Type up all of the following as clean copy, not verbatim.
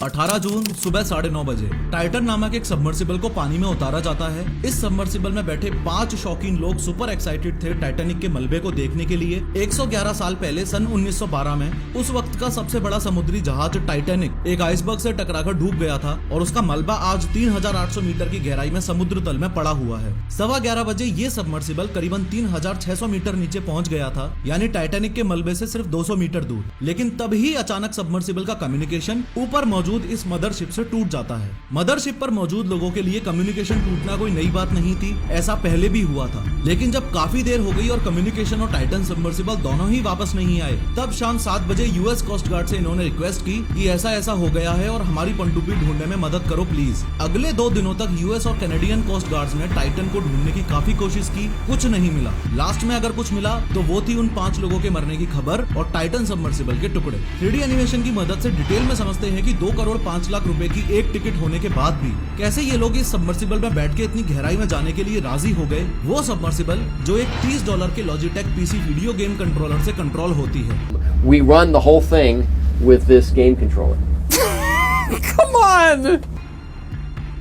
18 जून सुबह 9:30 बजे टाइटन नामक एक सबमर्सिबल को पानी में उतारा जाता है। इस सबमर्सिबल में बैठे 5 शौकीन लोग सुपर एक्साइटेड थे टाइटैनिक के मलबे को देखने के लिए। 111 साल पहले सन 1912 में उस वक्त का सबसे बड़ा समुद्री जहाज टाइटैनिक एक आइसबर्ग से टकराकर डूब गया था और उसका मलबा आज 3800 मीटर की गहराई में समुद्र तल में पड़ा हुआ है। 11:15 बजे ये सबमर्सिबल करीबन 3600 मीटर नीचे पहुंच गया था, यानी टाइटैनिक के मलबे से सिर्फ 200 मीटर दूर। लेकिन तभी अचानक सबमर्सिबल का कम्युनिकेशन ऊपर मौजूद इस मदरशिप से टूट जाता है। मदरशिप पर मौजूद लोगों के लिए कम्युनिकेशन टूटना कोई नई बात नहीं थी, ऐसा पहले भी हुआ था। लेकिन जब काफी देर हो गई और कम्युनिकेशन और टाइटन सबमर्सिबल दोनों ही वापस नहीं आए, तब शाम 7 बजे यूएस कोस्ट गार्ड से इन्होंने रिक्वेस्ट की कि ऐसा ऐसा हो गया है और हमारी पनडुब्बी ढूंढने में मदद करो प्लीज। अगले 2 दिनों तक यूएस और कैनेडियन कोस्ट गार्ड्स ने टाइटन को ढूंढने की काफी कोशिश की, कुछ नहीं मिला। लास्ट में अगर कुछ मिला तो वो थी उन 5 लोगों के मरने की खबर और टाइटन सबमर्सिबल के टुकड़े। 3D एनिमेशन की मदद से डिटेल में समझते हैं कि 2 करोड़ 5 लाख रुपए की एक टिकट होने के बाद भी कैसे ये लोग इस सबमर्सिबल में बैठ के इतनी गहराई में जाने के लिए राजी हो गए। वो सबमर्सिबल जो एक $30 के Logitech PC video game controller से कंट्रोल होती है। We run the whole thing with this game controller. Come on!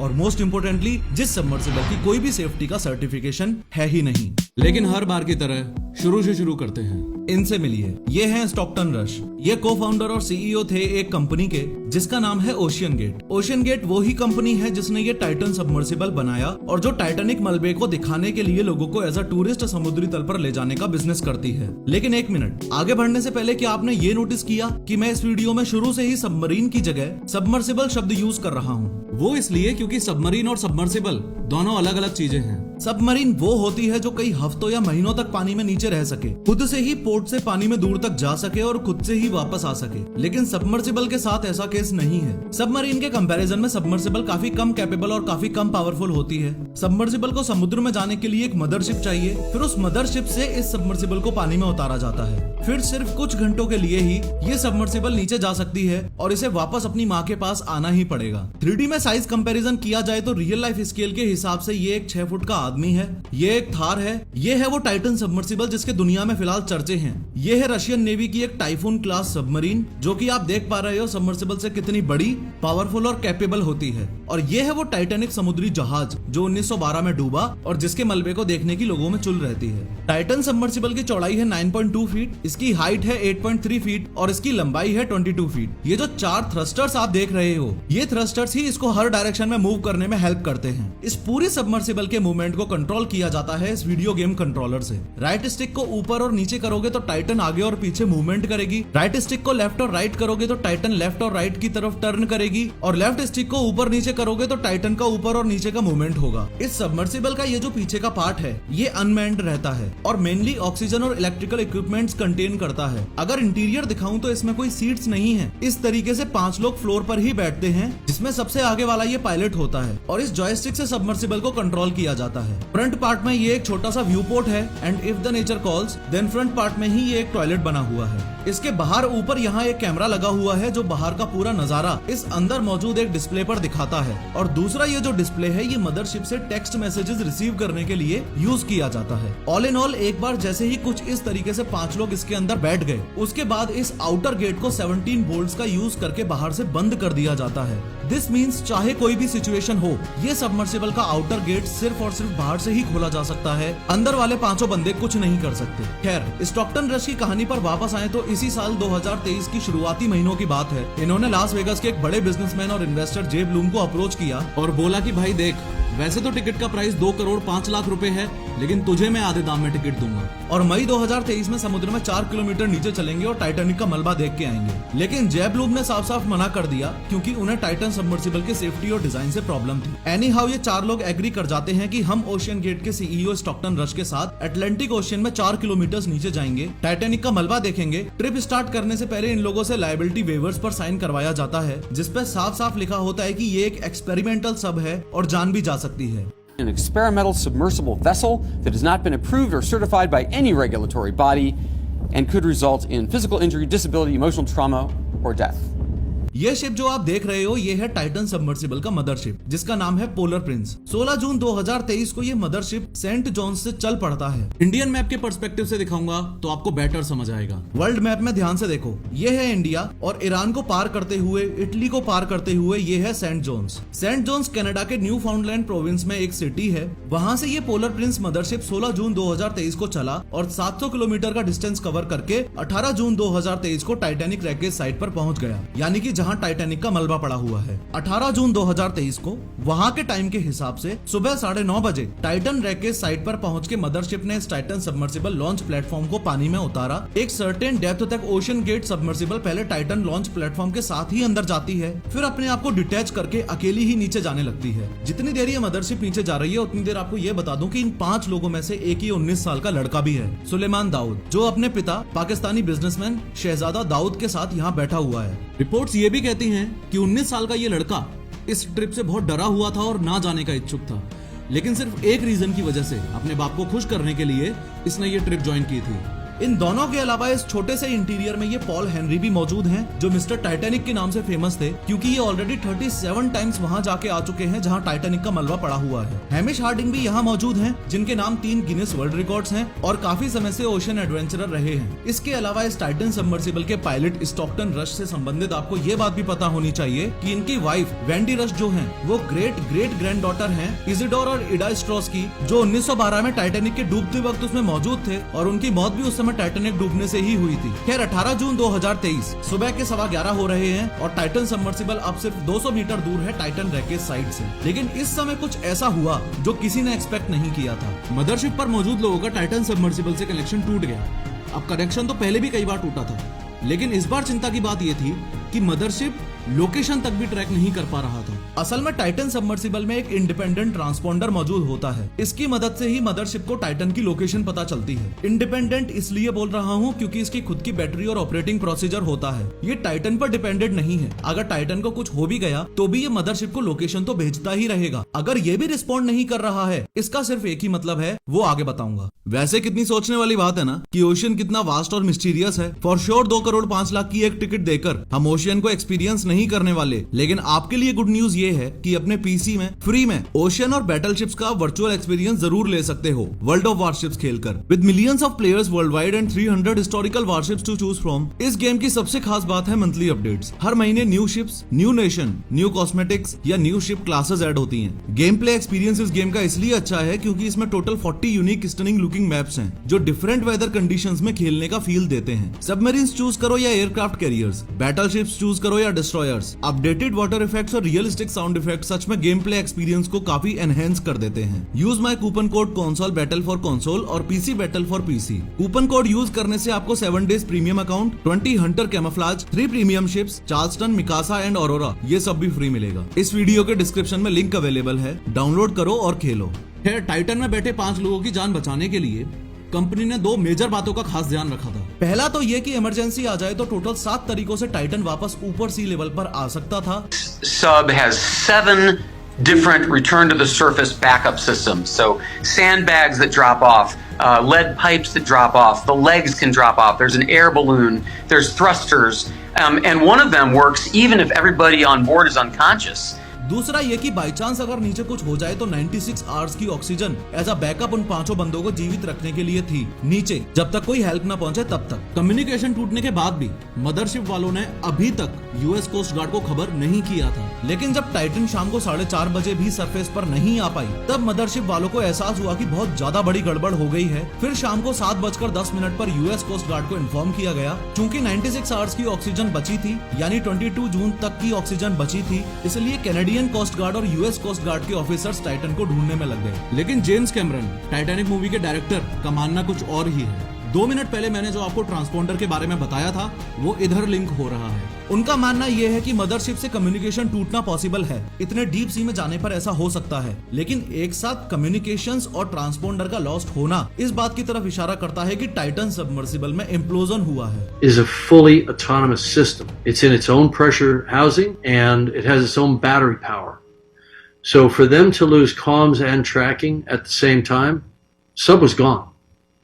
और मोस्ट इम्पोर्टेंटली जिस सबमर्सिबल की कोई भी सेफ्टी का सर्टिफिकेशन है ही नहीं। लेकिन हर बार की तरह शुरू से शुरू करते हैं। इनसे मिलिए, ये हैं स्टॉकटन रश। ये को फाउंडर और सीईओ थे एक कंपनी के जिसका नाम है ओशियन गेट। ओशियन गेट वो ही कंपनी है जिसने ये टाइटन सबमर्सिबल बनाया और जो टाइटैनिक मलबे को दिखाने के लिए लोगों को एज अ टूरिस्ट समुद्री तल पर ले जाने का बिजनेस करती है। लेकिन एक मिनट, आगे बढ़ने से पहले क्या आपने ये नोटिस किया कि मैं इस वीडियो में शुरू से ही सबमरीन की जगह सबमर्सिबल शब्द यूज कर रहा हूँ? वो इसलिए क्योंकि सबमरीन और सबमर्सिबल दोनों अलग अलग चीजें हैं। सबमरीन वो होती है जो कई हफ्तों या महीनों तक पानी में नीचे रह सके, खुद से ही पोर्ट से पानी में दूर तक जा सके और खुद से ही वापस आ सके। लेकिन सबमर्सिबल के साथ ऐसा केस नहीं है। सबमरीन के कंपैरिजन में सबमर्सिबल काफी कम कैपेबल और काफी कम पावरफुल होती है। सबमर्सिबल को समुद्र में जाने के लिए एक मदरशिप चाहिए, फिर उस मदरशिप से इस सबमर्सिबल को पानी में उतारा जाता है। फिर सिर्फ कुछ घंटों के लिए ही ये सबमर्सिबल नीचे जा सकती है और इसे वापस अपनी माँ के पास आना ही पड़ेगा। 3D में साइज कंपैरिजन किया जाए तो रियल लाइफ स्केल के हिसाब से ये एक 6 फुट का आदमी है, ये एक थार है, ये है वो टाइटन सबमर्सिबल जिसके दुनिया में फिलहाल चर्चे हैं। ये है रशियन नेवी की एक टाइफून क्लास सबमरीन, जो कि आप देख पा रहे हो सबमर्सिबल से कितनी बड़ी, पावरफुल और कैपेबल होती है। और ये है वो टाइटैनिक समुद्री जहाज जो 1912 में डूबा और जिसके मलबे को देखने की लोगों में चुल रहती है। टाइटन सबमर्सिबल की चौड़ाई है 9.2 फीट, इसकी हाइट है 8.3 फीट और इसकी लंबाई है 22 फीट। ये जो 4 थ्रस्टर्स आप देख रहे हो, ये थ्रस्टर्स ही इसको हर डायरेक्शन में मूव करने में हेल्प करते हैं। इस पूरी सबमर्सिबल के मूवमेंट को कंट्रोल किया जाता है इस वीडियो गेम कंट्रोलर से। राइट स्टिक को ऊपर और नीचे करोगे तो टाइटन आगे और पीछे मूवमेंट करेगी, राइट स्टिक को लेफ्ट और राइट करोगे तो टाइटन लेफ्ट और राइट की तरफ टर्न करेगी, और लेफ्ट स्टिक को ऊपर नीचे करोगे तो टाइटन का ऊपर और नीचे का मूवमेंट होगा। इस सबमर्सिबल का ये जो पीछे का पार्ट है ये अनमैन्ड रहता है और मेनली ऑक्सीजन और इलेक्ट्रिकल इक्विपमेंट्स कंटेन करता है। अगर इंटीरियर दिखाऊं तो इसमें कोई सीट्स नहीं है। इस तरीके से 5 लोग फ्लोर पर ही बैठते हैं, जिसमें सबसे आगे वाला ये पायलट होता है और इस जॉयस्टिक से सबमर्सिबल को कंट्रोल किया जाता है। फ्रंट पार्ट में ये एक छोटा सा व्यू पोर्ट है and if the nature calls then front part में ही ये एक टॉयलेट बना हुआ है। इसके बाहर ऊपर यहाँ एक कैमरा लगा हुआ है जो बाहर का पूरा नजारा इस अंदर मौजूद एक डिस्प्ले पर दिखाता है। और दूसरा ये जो डिस्प्ले है ये मदरशिप से टेक्स्ट मैसेजेस रिसीव करने के लिए यूज किया जाता है। ऑल इन ऑल एक बार जैसे ही कुछ इस तरीके से 5 लोग इसके अंदर बैठ गए, उसके बाद इस आउटर गेट को 17 बोल्ट्स का यूज करके बाहर से बंद कर दिया जाता है। दिस मीन्स चाहे कोई भी सिचुएशन हो, ये सबमर्सिबल का आउटर गेट सिर्फ और सिर्फ बाहर से ही खोला जा सकता है, अंदर वाले 5 बंदे कुछ नहीं कर सकते। खैर, स्टॉकटन रश की कहानी पर वापस आए तो इसी साल 2023 की शुरुआती महीनों की बात है। इन्होंने लास वेगास के एक बड़े बिजनेसमैन और इन्वेस्टर जे ब्लूम को अप्रोच किया और बोला कि भाई देख, वैसे तो टिकट का प्राइस 2 करोड़ 5 लाख रुपए है, लेकिन तुझे मैं आधे दाम में टिकट दूंगा और मई 2023 में समुद्र में 4 किलोमीटर नीचे चलेंगे और टाइटैनिक का मलबा देख के आएंगे। लेकिन जे ब्लूम ने साफ साफ मना कर दिया क्योंकि उन्हें टाइटन सबमर्सिबल के सेफ्टी और डिजाइन से प्रॉब्लम थी। एनी हाउ ये 4 लोग एग्री कर जाते हैं कि हम ओशियन गेट के सीईओ स्टॉकटन रश के साथ अटलांटिक ओशियन में 4 किलोमीटर नीचे जाएंगे, टाइटैनिक का मलबा देखेंगे। ट्रिप स्टार्ट करने से पहले इन लोगों से लायबिलिटी वेवर्स पर साइन करवाया जाता है, जिसपे साफ साफ लिखा होता है कि ये एक एक्सपेरिमेंटल सब है और जान भी जा सकती है। An experimental submersible vessel that has not been approved or certified by any regulatory body and could result in physical injury, disability, emotional trauma, or death. ये शिप जो आप देख रहे हो ये है टाइटन सबमर्सिबल का मदरशिप जिसका नाम है पोलर प्रिंस। 16 जून 2023 को ये मदरशिप सेंट जॉन्स से चल पड़ता है। इंडियन मैप के पर्सपेक्टिव से दिखाऊंगा तो आपको बेटर समझ आएगा। वर्ल्ड मैप में ध्यान से देखो, ये है इंडिया और ईरान को पार करते हुए इटली को पार करते हुए ये है Saint John's. Saint John's Canada के न्यू फाउंडलैंड प्रोविंस में एक सिटी है। वहां से ये पोलर प्रिंस मदरशिप 16 जून 2023 को चला और 700 किलोमीटर का डिस्टेंस कवर करके 18 जून 2023 को टाइटैनिक रैकेज साइट पर पहुंच गया, यानी कि जहां टाइटैनिक का मलबा पड़ा हुआ है। 18 जून 2023 को वहां के टाइम के हिसाब से सुबह 9:30 बजे टाइटन रैकेज साइट पर पहुंच के मदरशिप ने इस टाइटन सबमर्सिबल लॉन्च प्लेटफॉर्म को पानी में उतारा। एक सर्टेन डेप्थ तक ओशन गेट सबमर्सिबल पहले टाइटन लॉन्च प्लेटफॉर्म के साथ ही अंदर जाती है, फिर अपने आप को डिटैच करके अकेली ही नीचे जाने लगती है। जितनी देर ये मदरशिप नीचे जा रही है उतनी देर आपको ये बता दूं कि इन 5 लोगों में से एक ही 19 साल का लड़का भी है, सुलेमान दाऊद, जो अपने पिता पाकिस्तानी बिजनेसमैन शहजादा दाऊद के साथ यहाँ बैठा हुआ है। रिपोर्ट्स ये भी कहती हैं कि 19 साल का ये लड़का इस ट्रिप से बहुत डरा हुआ था और ना जाने का इच्छुक था, लेकिन सिर्फ एक रीजन की वजह से, अपने बाप को खुश करने के लिए इसने ये ट्रिप ज्वाइन की थी। इन दोनों के अलावा इस छोटे से इंटीरियर में ये पॉल हेनरी भी मौजूद हैं, जो मिस्टर टाइटैनिक के नाम से फेमस थे क्योंकि ये ऑलरेडी 37 टाइम्स वहां जाके आ चुके हैं जहां टाइटैनिक का मलबा पड़ा हुआ है। हैमिश हार्डिंग भी यहाँ मौजूद हैं, जिनके नाम 3 गिनेस वर्ल्ड रिकॉर्ड्स हैं और काफी समय से ओशन एडवेंचरर रहे हैं। इसके अलावा इस टाइटन सबमर्सिबल के पायलट स्टॉकटन रश से संबंधित आपको ये बात भी पता होनी चाहिए कि इनकी वाइफ वेंडी रश जो है वो ग्रेट ग्रेट ग्रैंड डॉटर है इजिडोर और इडा स्ट्रॉस की, जो 1912 में टाइटैनिक के डूबते वक्त उसमें मौजूद थे और उनकी मौत भी उस समय टाइटैनिक डूबने से ही हुई थी। खैर 18 जून 2023 सुबह के 11:15 हो रहे हैं और टाइटन सबमर्सिबल अब सिर्फ 200 मीटर दूर है टाइटन रैकेज साइट से। लेकिन इस समय कुछ ऐसा हुआ जो किसी ने एक्सपेक्ट नहीं किया था। मदरशिप पर मौजूद लोगों का टाइटन सबमर्सिबल से कनेक्शन टूट गया। अब कनेक्शन तो पहले भी कई बार टूटा था, लेकिन इस बार चिंता की बात यह थी कि मदरशिप लोकेशन तक भी ट्रैक नहीं कर पा रहा था। असल में टाइटन सबमर्सिबल में एक इंडिपेंडेंट ट्रांसपोंडर मौजूद होता है। इसकी मदद से ही मदरशिप को टाइटन की लोकेशन पता चलती है। इंडिपेंडेंट इसलिए बोल रहा हूँ क्योंकि इसकी खुद की बैटरी और ऑपरेटिंग प्रोसीजर होता है। ये टाइटन पर डिपेंडेंट नहीं है। अगर टाइटन को कुछ हो भी गया तो भी ये मदरशिप को लोकेशन तो भेजता ही रहेगा। अगर ये भी रिस्पॉन्ड नहीं कर रहा है, इसका सिर्फ एक ही मतलब है, वो आगे बताऊंगा। वैसे कितनी सोचने वाली बात है ना कि ओशियन कितना वास्ट और मिस्टीरियस है। फॉर श्योर 2 करोड़ 5 लाख की एक टिकट देकर हम ओशियन को एक्सपीरियंस नहीं करने वाले, लेकिन आपके लिए गुड न्यूज ये है कि अपने पीसी में फ्री में ओशियन और बैटलशिप्स का वर्चुअल एक्सपीरियंस जरूर ले सकते हो वर्ल्ड ऑफ वारशिप्स खेलकर। With millions of players world wide and 300 historical warships to choose from, इस गेम की सबसे खास बात है मंथली अपडेट्स। हर महीने new ships, new nation, new cosmetics या न्यू शिप क्लासेस ऐड होती हैं। गेम प्ले एक्सपीरियंस इस गेम का इसलिए अच्छा है क्योंकि इसमें total 40 unique stunning looking maps हैं जो डिफरेंट वेदर कंडीशंस में खेलने का फील देते हैं। सबमरीन्स चूज करो या एयरक्राफ्ट कैरियर्स, बैटलशिप्स चूज करो या डिस्ट्रॉयर्स, अपडेटेड वाटर इफेक्ट्स और रियलिस्टिक साउंड इफेक्ट्स सच में गेम प्ले एक्सपीरियंस को काफी एनहेंस कर देते हैं। Use my coupon code console battle for console और PC battle for PC. Coupon code use करने से आपको 7 days premium account, 20 hunter camouflage, 3 premium ships, Charleston, Mikasa and Aurora, ये सब भी फ्री मिलेगा। इस वीडियो के डिस्क्रिप्शन में लिंक अवेलेबल है, डाउनलोड करो और खेलो। खैर टाइटन में बैठे 5 लोगों की जान बचाने के लिए कंपनी ने 2 मेजर बातों का खास ध्यान रखा था। पहला तो ये कि इमरजेंसी आ जाए तो टोटल 7 तरीकों से टाइटन वापस ऊपर सी लेवल पर आ सकता था। Sub has 7 different return to the surface backup systems. So sandbags that drop off, lead pipes that drop off, the legs can drop off, there's an air balloon, there's thrusters, and one of them works even if everybody on board is unconscious. दूसरा ये कि by chance अगर नीचे कुछ हो जाए तो 96 hours की ऑक्सीजन एज अ बैकअप उन 5 बंदों को जीवित रखने के लिए थी नीचे, जब तक कोई हेल्प ना पहुंचे तब तक। कम्युनिकेशन टूटने के बाद भी मदरशिप वालों ने अभी तक यूएस कोस्ट गार्ड को खबर नहीं किया था, लेकिन जब टाइटन शाम को 4:30 बजे भी सरफेस पर नहीं आ पाई तब मदरशिप वालों को एहसास हुआ कि बहुत ज्यादा बड़ी गड़बड़ हो गई है। फिर शाम को 7:10 पर यूएस कोस्ट गार्ड को इन्फॉर्म किया गया। चूंकि 96 आवर्स की ऑक्सीजन बची थी, यानी 22 जून तक की ऑक्सीजन बची थी, इसलिए कैनेडियन कोस्ट गार्ड और यूएस कोस्ट गार्ड के ऑफिसर्स टाइटन को ढूंढने में लग गए। लेकिन जेम्स कैमरन, टाइटैनिक मूवी के डायरेक्टर, का मानना कुछ और ही है। 2 मिनट पहले मैंने जो आपको ट्रांसपोंडर के बारे में बताया था वो इधर लिंक हो रहा है। उनका मानना यह है कि मदरशिप से कम्युनिकेशन टूटना पॉसिबल है। इतने डीप सी में जाने पर ऐसा हो सकता है, लेकिन एक साथ कम्युनिकेशंस और ट्रांसपोंडर का लॉस्ट होना इस बात की तरफ इशारा करता है कि टाइटन सबमर्सिबल में इम्प्लोजन हुआ है। Is a fully autonomous system. It's in its own pressure housing and it has its own battery power. So for them to lose comms and tracking at the same time, sub was gone.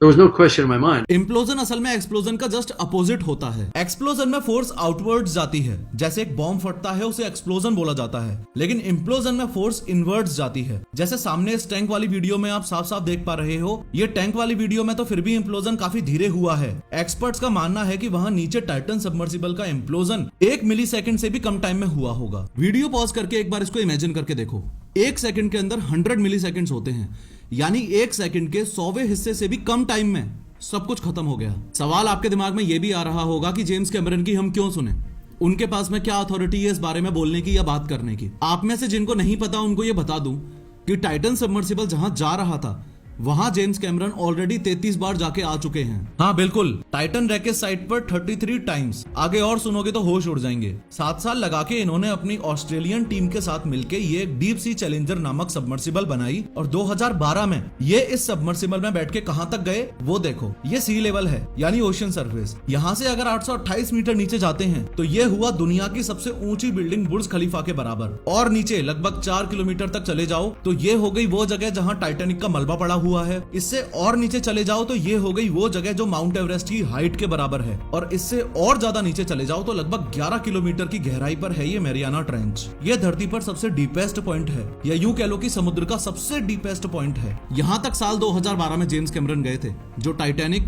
There was no question in my mind. Implosion असल में explosion का just opposite होता है। Explosion में force outwards जाती है, जैसे एक बॉम्ब फटता है उसे एक्सप्लोजन बोला जाता है, लेकिन इम्प्लोजन में फोर्स इनवर्ड्स जाती है। जैसे सामने इस टैंक वाली वीडियो में आप साफ साफ देख पा रहे हो, ये टैंक वाली वीडियो में तो फिर भी इम्प्लोजन काफी धीरे हुआ है। एक्सपर्ट्स का मानना है कि वहां नीचे टाइटन सबमर्सिबल का इम्प्लोजन 1 मिलीसेकंड से भी कम टाइम में हुआ होगा। वीडियो पॉज करके एक बार इसको इमेजिन करके देखो। 1 सेकंड के अंदर 100 मिलीसेकंड्स होते हैं, यानी 1 सेकंड के 100वें हिस्से से भी कम टाइम में सब कुछ खत्म हो गया। सवाल आपके दिमाग में यह भी आ रहा होगा कि जेम्स कैमरन की हम क्यों सुने, उनके पास में क्या अथॉरिटी है इस बारे में बोलने की या बात करने की। आप में से जिनको नहीं पता उनको ये बता दूं कि टाइटन सबमर्सिबल जहां जा रहा था वहां जेम्स कैमरन ऑलरेडी 33 बार जाके आ चुके हैं। हाँ बिल्कुल, टाइटन रैकेट साइट पर 33 टाइम्स। आगे और सुनोगे तो होश उड़ जाएंगे। 7 साल लगा के इन्होंने अपनी ऑस्ट्रेलियन टीम के साथ मिलके ये डीप सी चैलेंजर नामक सबमर्सिबल बनाई और 2012 में ये इस सबमर्सिबल में बैठ के कहां तक गए वो देखो। ये सी लेवल है, यानी ओशन सरफेस। यहाँ से अगर 828 मीटर नीचे जाते हैं तो ये हुआ दुनिया की सबसे ऊंची बिल्डिंग बुर्ज खलीफा के बराबर। और नीचे लगभग 4 किलोमीटर तक चले जाओ तो ये हो गई वो जगह जहाँ टाइटैनिक का मलबा पड़ा हुआ है। इससे और नीचे चले जाओ तो ये हो गई वो जगह जो माउंट एवरेस्ट की हाइट के बराबर है। और इससे और ज्यादा नीचे चले जाओ तो लगभग 11 किलोमीटर की गहराई पर है ये मैरियाना ट्रेंच। ये धरती पर सबसे डीपेस्ट पॉइंट है, या यूं कह लो कि समुद्र का सबसे डीपेस्ट पॉइंट है। यहाँ तक साल 2012 में जेम्स कैमरन गए थे, जो टाइटैनिक,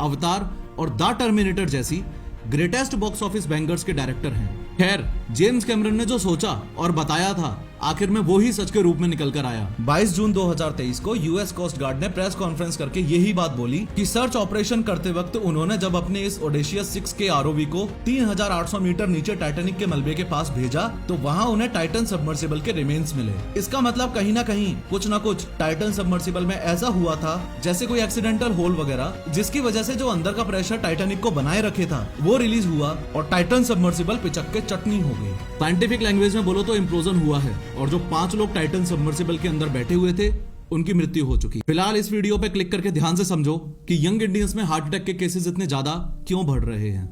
अवतार और द टर्मिनेटर जैसी ग्रेटेस्ट बॉक्स ऑफिस बैंगर्स के डायरेक्टर हैं। खैर, जेम्स कैमरन ने जो सोचा और बताया था आखिर में वो ही सच के रूप में निकल कर आया। 22 जून 2023 को यूएस कोस्ट गार्ड ने प्रेस कॉन्फ्रेंस करके यही बात बोली कि सर्च ऑपरेशन करते वक्त उन्होंने जब अपने इस ओडेशियस 6 के आरओवी को 3800 मीटर नीचे टाइटैनिक के मलबे के पास भेजा तो वहां उन्हें टाइटन सबमर्सिबल के रिमेन्स मिले। इसका मतलब कहीं ना कहीं कुछ ना कुछ टाइटन सबमर्सिबल में ऐसा हुआ था जैसे कोई एक्सीडेंटल होल वगैरह, जिसकी वजह से जो अंदर का प्रेशर टाइटैनिक को बनाए रखे था वो रिलीज हुआ और टाइटन सबमर्सिबल पिचक के चटनी हो गई। साइंटिफिक लैंग्वेज में बोलो तो इम्प्लोजन हुआ है और जो 5 लोग टाइटन सबमर्सिबल के अंदर बैठे हुए थे उनकी मृत्यु हो चुकी। फिलहाल इस वीडियो पे क्लिक करके ध्यान से समझो कि यंग इंडियंस में हार्ट अटैक के केसेस इतने ज्यादा क्यों बढ़ रहे हैं।